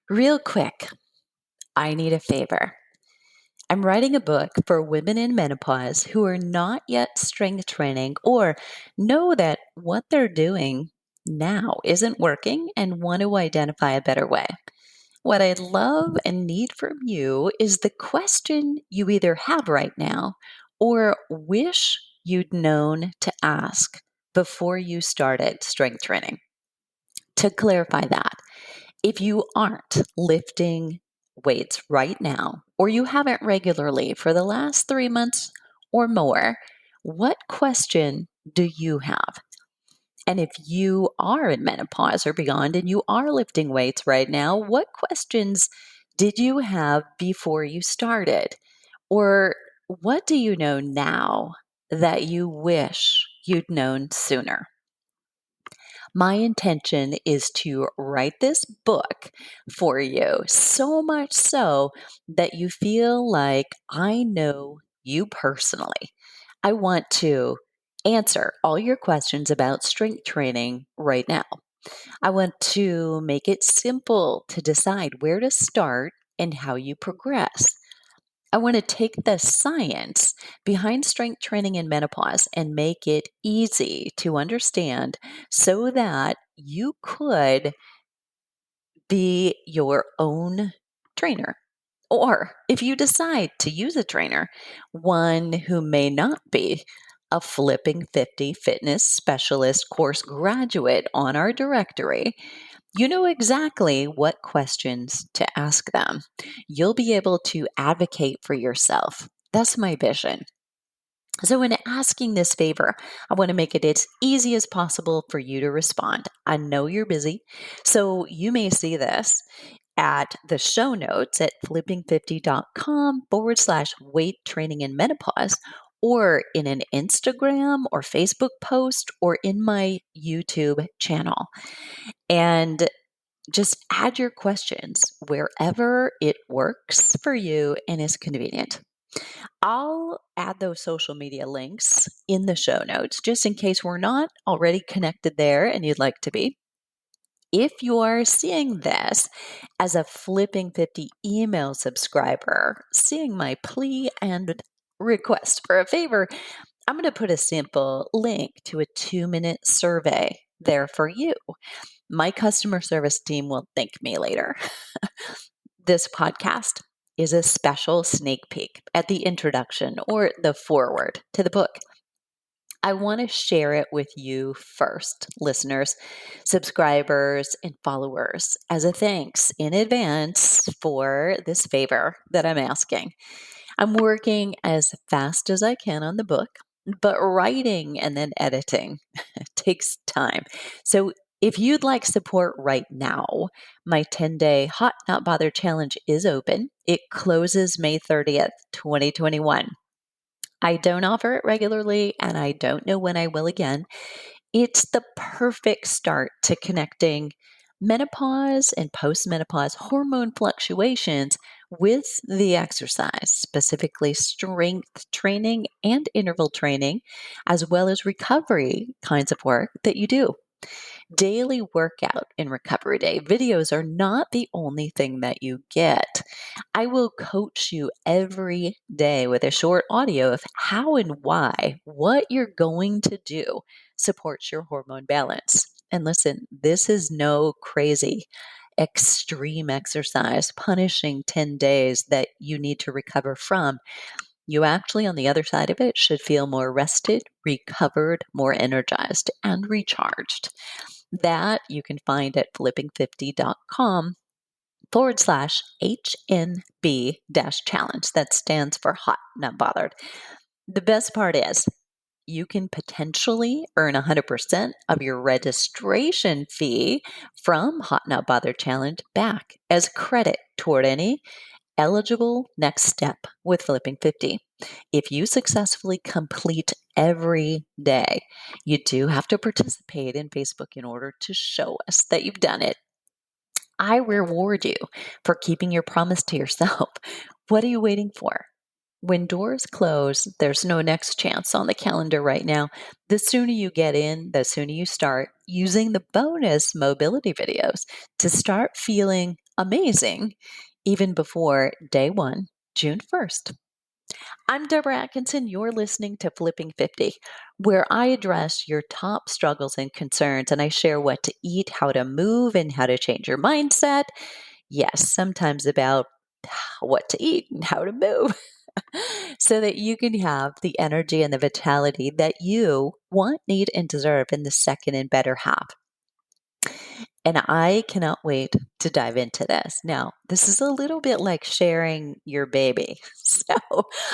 Real quick, I need a favor. I'm writing a book for women in menopause who are not yet strength training or know that what they're doing now isn't working and want to identify a better way. What I'd love and need from you is the question you either have right now or wish you'd known to ask before you started strength training. To clarify that, if you aren't lifting weights right now, or you haven't regularly for the last 3 months or more, what question do you have? And if you are in menopause or beyond and you are lifting weights right now, what questions did you have before you started? Or what do you know now that you wish you'd known sooner? My intention is to write this book for you, so much so that you feel like I know you personally. I want to answer all your questions about strength training right now. I want to make it simple to decide where to start and how you progress. I want to take the science behind strength training in menopause and make it easy to understand so that you could be your own trainer. Or if you decide to use a trainer, one who may not be a Flipping 50 fitness specialist course graduate on our directory, you know exactly what questions to ask them. You'll be able to advocate for yourself. That's my vision. So, in asking this favor, I want to make it as easy as possible for you to respond. I know you're busy, so you may see this at the show notes at flipping50.com/weight training in menopause, or in an Instagram or Facebook post, or in my YouTube channel. And just add your questions wherever it works for you and is convenient. I'll add those social media links in the show notes just in case we're not already connected there and you'd like to be. If you are seeing this as a Flipping 50 email subscriber, seeing my plea and request for a favor, I'm going to put a simple link to a 2-minute survey there for you. My customer service team will thank me later. This podcast is a special sneak peek at the introduction or the foreword to the book. I want to share it with you first, listeners, subscribers, and followers, as a thanks in advance for this favor that I'm asking. I'm working as fast as I can on the book, but writing and then editing takes time. So if you'd like support right now, my 10-day Hot Not Bothered Challenge is open. It closes May 30th, 2021. I don't offer it regularly, and I don't know when I will again. It's the perfect start to connecting menopause and postmenopause hormone fluctuations with the exercise, specifically strength training and interval training, as well as recovery kinds of work that you do. Daily workout and recovery day videos are not the only thing that you get. I will coach you every day with a short audio of how and why what you're going to do supports your hormone balance. And listen, this is no crazy extreme exercise punishing 10 days that you need to recover from. You actually, on the other side of it, should feel more rested, recovered, more energized, and recharged. That you can find at flipping50.com/HNB challenge. That stands for Hot Not Bothered. The best part is you can potentially earn 100% of your registration fee from Hot Not Bothered Challenge back as credit toward any eligible next step with Flipping 50. If you successfully complete every day, you do have to participate in Facebook in order to show us that you've done it. I reward you for keeping your promise to yourself. What are you waiting for? When doors close, there's no next chance on the calendar right now. The sooner you get in, the sooner you start using the bonus mobility videos to start feeling amazing even before day one, June 1st. I'm Deborah Atkinson. You're listening to Flipping 50, where I address your top struggles and concerns, and I share what to eat, how to move, and how to change your mindset. Yes, sometimes about what to eat and how to move so that you can have the energy and the vitality that you want, need, and deserve in the second and better half. And I cannot wait to dive into this. Now, this is a little bit like sharing your baby. So,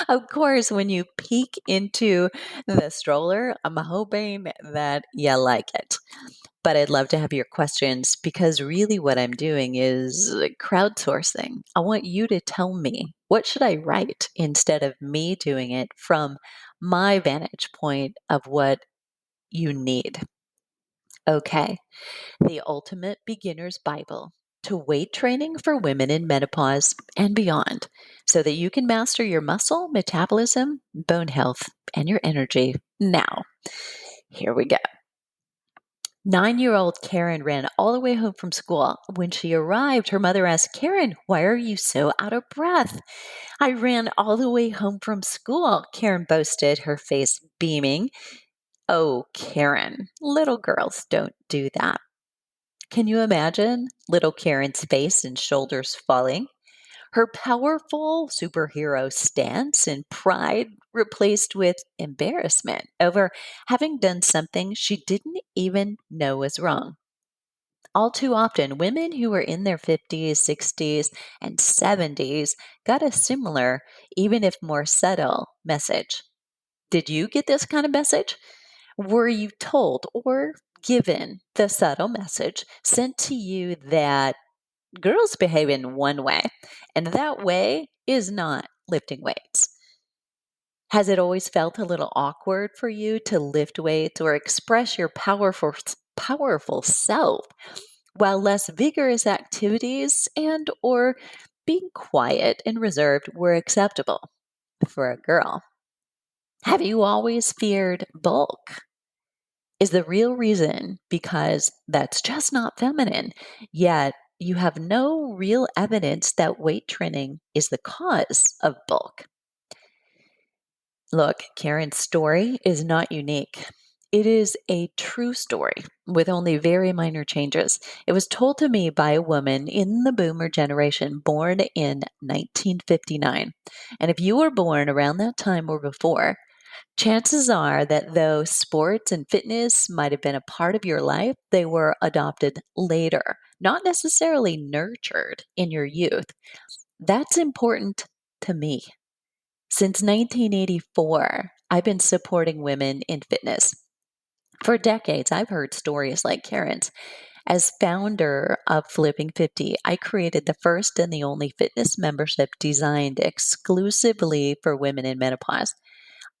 of course, when you peek into the stroller, I'm hoping that you like it. But I'd love to have your questions because really what I'm doing is crowdsourcing. I want you to tell me, what should I write instead of me doing it from my vantage point of what you need? Okay. The Ultimate Beginner's Bible to weight training for women in menopause and beyond, so that you can master your muscle, metabolism, bone health, and your energy now. Here we go. 9-year-old Karen ran all the way home from school. When she arrived, her mother asked, Karen, why are you so out of breath? I ran all the way home from school, Karen boasted, her face beaming. Oh, Karen, little girls don't do that. Can you imagine little Karen's face and shoulders falling? Her powerful superhero stance and pride replaced with embarrassment over having done something she didn't even know was wrong. All too often, women who were in their 50s, 60s, and 70s got a similar, even if more subtle, message. Did you get this kind of message? Were you told or given the subtle message sent to you that girls behave in one way, and that way is not lifting weights? Has it always felt a little awkward for you to lift weights or express your powerful self while less vigorous activities and or being quiet and reserved were acceptable for a girl? Have you always feared bulk? Is the real reason because that's just not feminine, yet you have no real evidence that weight training is the cause of bulk? Look, Karen's story is not unique. It is a true story with only very minor changes. It was told to me by a woman in the boomer generation born in 1959. And if you were born around that time or before, chances are that though sports and fitness might have been a part of your life, they were adopted later, not necessarily nurtured in your youth. That's important to me. Since 1984, I've been supporting women in fitness. For decades, I've heard stories like Karen's. As founder of Flipping 50, I created the first and the only fitness membership designed exclusively for women in menopause.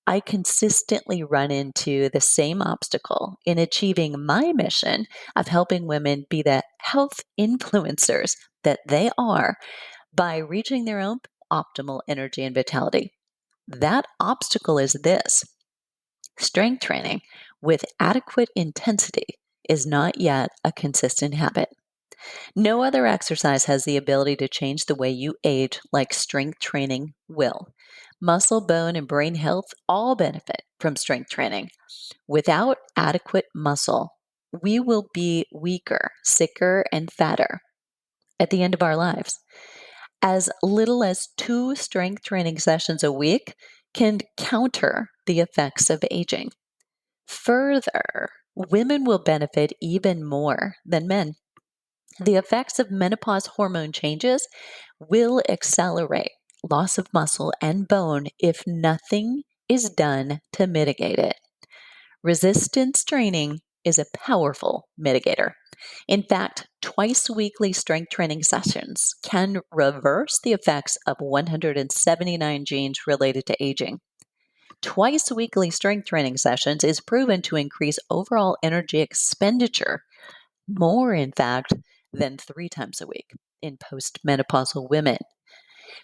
I consistently run into the same obstacle in achieving my mission of helping women be the health influencers that they are by reaching their own optimal energy and vitality. That obstacle is this: strength training with adequate intensity is not yet a consistent habit. No other exercise has the ability to change the way you age like strength training will. Muscle, bone, and brain health all benefit from strength training. Without adequate muscle, we will be weaker, sicker, and fatter at the end of our lives. As little as 2 strength training sessions a week can counter the effects of aging. Further, women will benefit even more than men. The effects of menopause hormone changes will accelerate loss of muscle and bone if nothing is done to mitigate it. Resistance training is a powerful mitigator. In fact, twice weekly strength training sessions can reverse the effects of 179 genes related to aging. Twice weekly strength training sessions is proven to increase overall energy expenditure, more, in fact, than 3 times a week in postmenopausal women.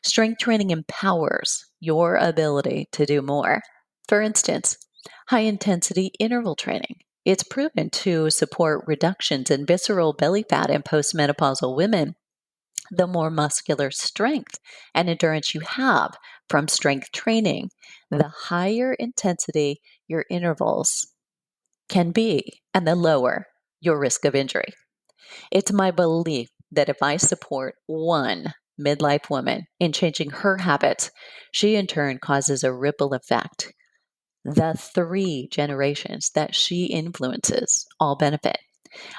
Strength training empowers your ability to do more. For instance, high intensity interval training. It's proven to support reductions in visceral belly fat in postmenopausal women The more muscular strength and endurance you have from strength training, the higher intensity your intervals can be and the lower your risk of injury. It's my belief that if I support one midlife woman in changing her habits, she in turn causes a ripple effect. The three generations that she influences all benefit.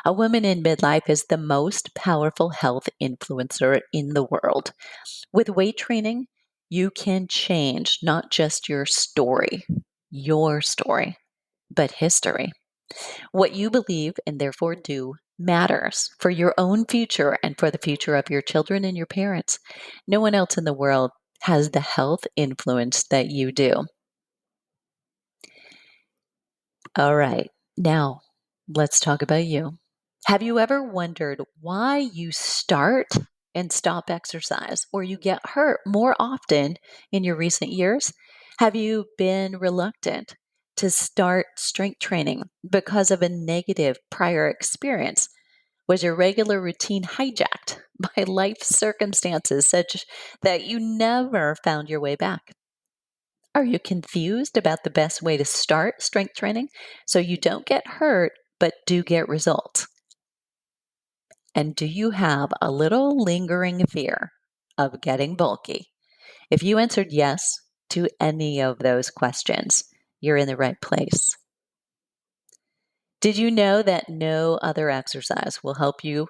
A woman in midlife is the most powerful health influencer in the world. With weight training, you can change not just your story, but history. What you believe and therefore do matters for your own future and for the future of your children and your parents. No one else in the world has the health influence that you do. All right, now let's talk about you. Have you ever wondered why you start and stop exercise or you get hurt more often in your recent years? Have you been reluctant to start strength training because of a negative prior experience? Was your regular routine hijacked by life circumstances such that you never found your way back? Are you confused about the best way to start strength training so you don't get hurt but do get results? And do you have a little lingering fear of getting bulky? If you answered yes to any of those questions, you're in the right place. Did you know that no other exercise will help you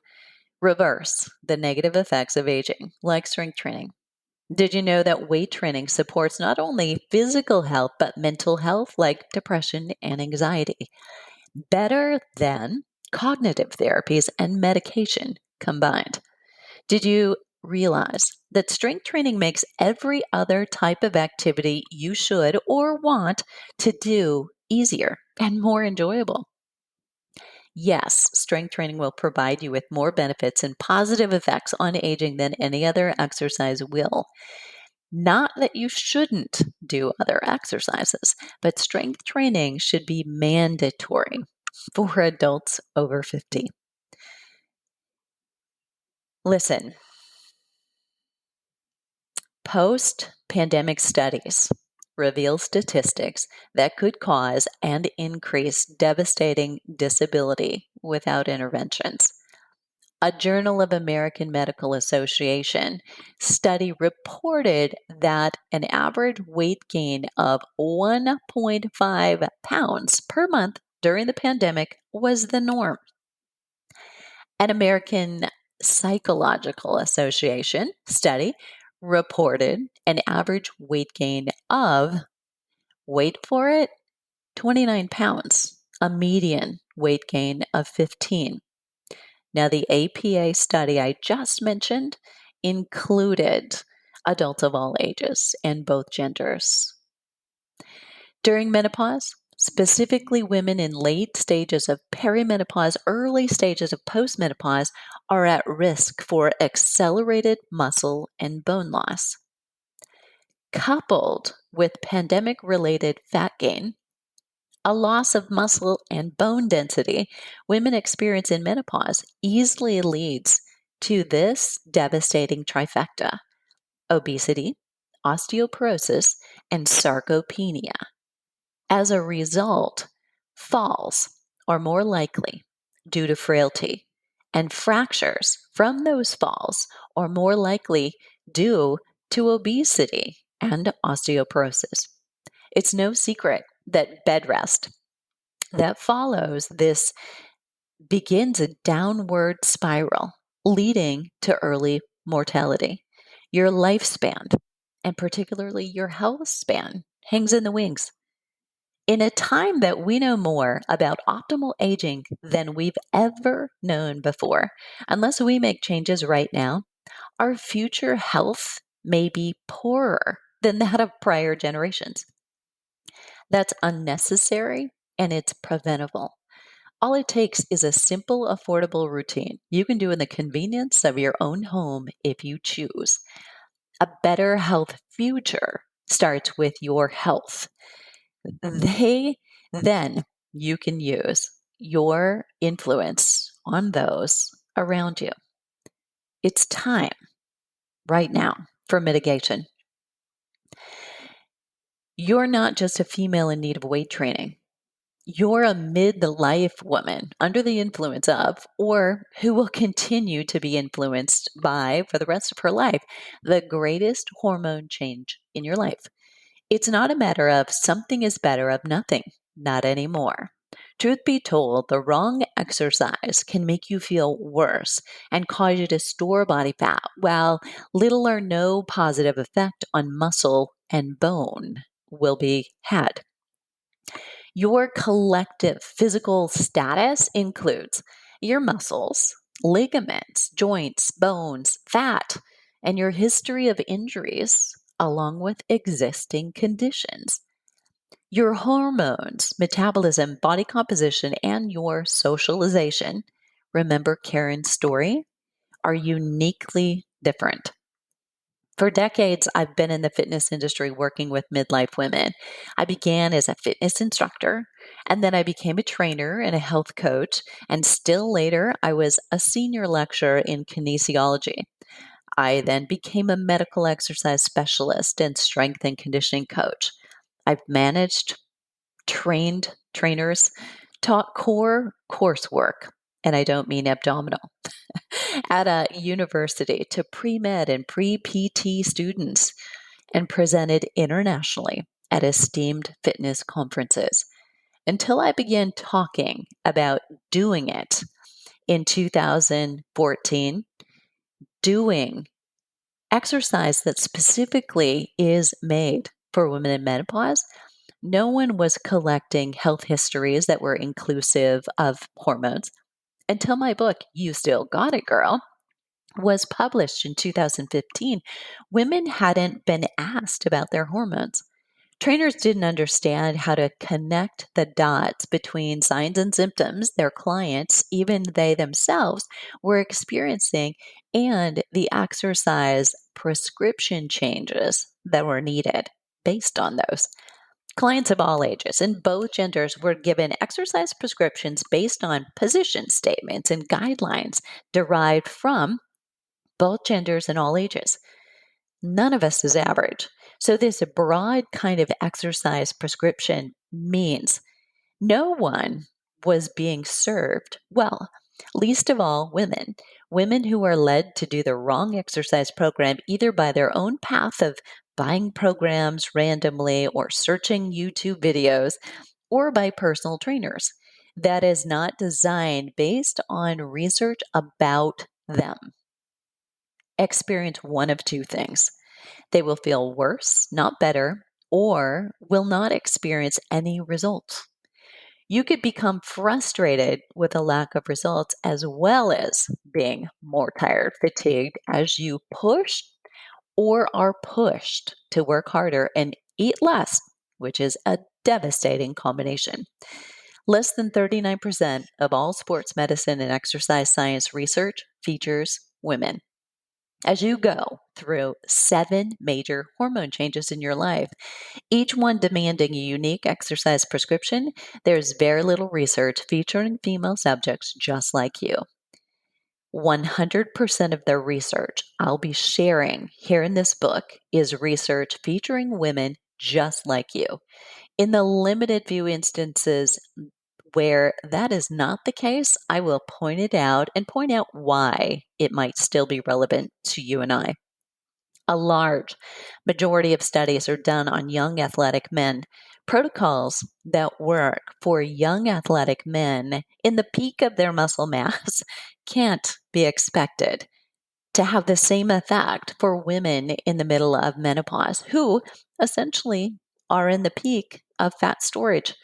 reverse the negative effects of aging, like strength training? Did you know that weight training supports not only physical health, but mental health, like depression and anxiety, better than cognitive therapies and medication combined? Did you realize that strength training makes every other type of activity you should or want to do easier and more enjoyable? Yes, strength training will provide you with more benefits and positive effects on aging than any other exercise will. Not that you shouldn't do other exercises, but strength training should be mandatory for adults over 50. Listen, post pandemic studies reveal statistics that could cause and increase devastating disability without interventions. A Journal of American Medical Association study reported that an average weight gain of 1.5 pounds per month during the pandemic was the norm. An American Psychological Association study reported an average weight gain of, wait for it, 29 pounds, a median weight gain of 15. Now, the APA study I just mentioned included adults of all ages and both genders. During menopause, specifically women in late stages of perimenopause, early stages of postmenopause, are at risk for accelerated muscle and bone loss. Coupled with pandemic related fat gain, a loss of muscle and bone density women experience in menopause easily leads to this devastating trifecta: obesity, osteoporosis, and sarcopenia. As a result, falls are more likely due to frailty, and fractures from those falls are more likely due to obesity and osteoporosis. It's no secret that bed rest that follows this begins a downward spiral, leading to early mortality. Your lifespan, and particularly your health span, hangs in the wings. In a time that we know more about optimal aging than we've ever known before, unless we make changes right now, our future health may be poorer than that of prior generations. That's unnecessary and it's preventable. All it takes is a simple, affordable routine you can do in the convenience of your own home if you choose. A better health future starts with your health. They then you can use your influence on those around you. It's time right now for mitigation. You're not just a female in need of weight training. You're a midlife woman under the influence of, or who will continue to be influenced by for the rest of her life, the greatest hormone change in your life. It's not a matter of something is better of nothing, not anymore. Truth be told, the wrong exercise can make you feel worse and cause you to store body fat, while little or no positive effect on muscle and bone will be had. Your collective physical status includes your muscles, ligaments, joints, bones, fat, and your history of injuries, along with existing conditions. Your hormones, metabolism, body composition, and your socialization, remember Karen's story, are uniquely different. For decades, I've been in the fitness industry working with midlife women. I began as a fitness instructor, and then I became a trainer and a health coach, and still later, I was a senior lecturer in kinesiology. I then became a medical exercise specialist and strength and conditioning coach. I've managed, trained trainers, taught core coursework, and I don't mean abdominal, at a university to pre med and pre PT students and presented internationally at esteemed fitness conferences until I began talking about doing it in 2014, doing exercise that specifically is made for women in menopause. No one was collecting health histories that were inclusive of hormones until my book, You Still Got It, Girl, was published in 2015. Women hadn't been asked about their hormones. Trainers didn't understand how to connect the dots between signs and symptoms their clients, even they themselves, were experiencing and the exercise prescription changes that were needed based on those. Clients of all ages and both genders were given exercise prescriptions based on position statements and guidelines derived from both genders and all ages. None of us is average. So, this broad kind of exercise prescription means no one was being served well, least of all women. Women who are led to do the wrong exercise program either by their own path of buying programs randomly or searching YouTube videos or by personal trainers that is not designed based on research about them. Experience one of two things: they will feel worse, not better, or will not experience any results. You could become frustrated with a lack of results as well as being more tired, fatigued as you push or are pushed to work harder and eat less, which is a devastating combination. Less than 39% of all sports medicine and exercise science research features women. As you go through 7 major hormone changes in your life, each one demanding a unique exercise prescription, there's very little research featuring female subjects just like you. 100% of their research I'll be sharing here in this book is research featuring women just like you. In the limited few instances where that is not the case, I will point it out and point out why it might still be relevant to you and I. A large majority of studies are done on young athletic men. Protocols that work for young athletic men in the peak of their muscle mass can't be expected to have the same effect for women in the middle of menopause, who essentially are in the peak of fat storage.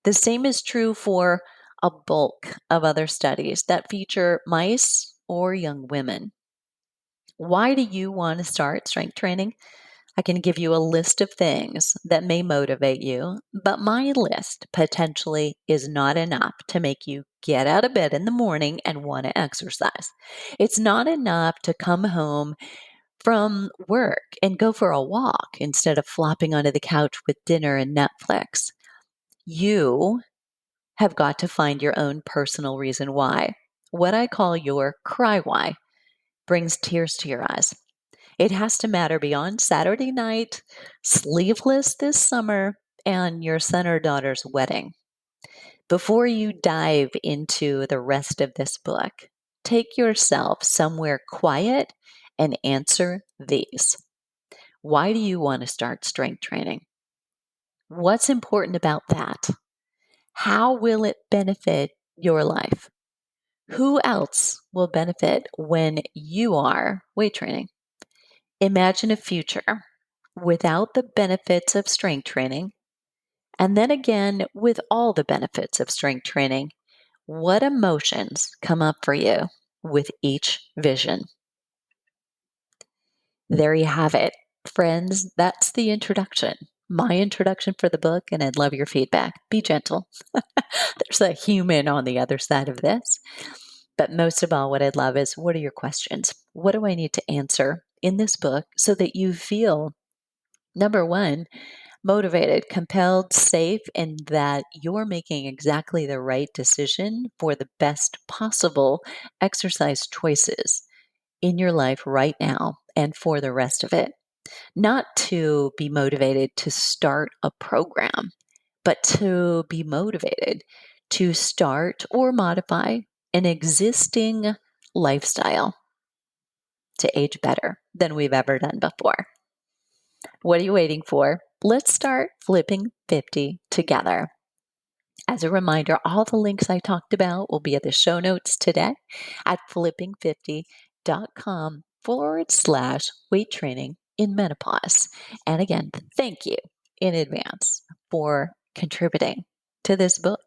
The same is true for a bulk of other studies that feature mice or young women. Why do you want to start strength training? I can give you a list of things that may motivate you, but my list potentially is not enough to make you get out of bed in the morning and want to exercise. It's not enough to come home from work and go for a walk instead of flopping onto the couch with dinner and Netflix. You have got to find your own personal reason why, what I call your cry why. brings tears to your eyes. It has to matter beyond Saturday night, sleeveless this summer, and your son or daughter's wedding. Before you dive into the rest of this book, take yourself somewhere quiet and answer these. Why do you want to start strength training? What's important about that? How will it benefit your life? Who else will benefit when you are weight training? Imagine a future without the benefits of strength training, and then again with all the benefits of strength training. What emotions come up for you with each vision? There you have it. Friends, that's the introduction. My introduction for the book, and I'd love your feedback. Be gentle. There's a human on the other side of this. But most of all, what I'd love is, what are your questions? What do I need to answer in this book so that you feel, number one, motivated, compelled, safe, and that you're making exactly the right decision for the best possible exercise choices in your life right now and for the rest of it. Not to be motivated to start a program, but to be motivated to start or modify an existing lifestyle to age better than we've ever done before. What are you waiting for? Let's start flipping 50 together. As a reminder, all the links I talked about will be at the show notes today at flipping50.com/weight training in menopause. And again, thank you in advance for contributing to this book.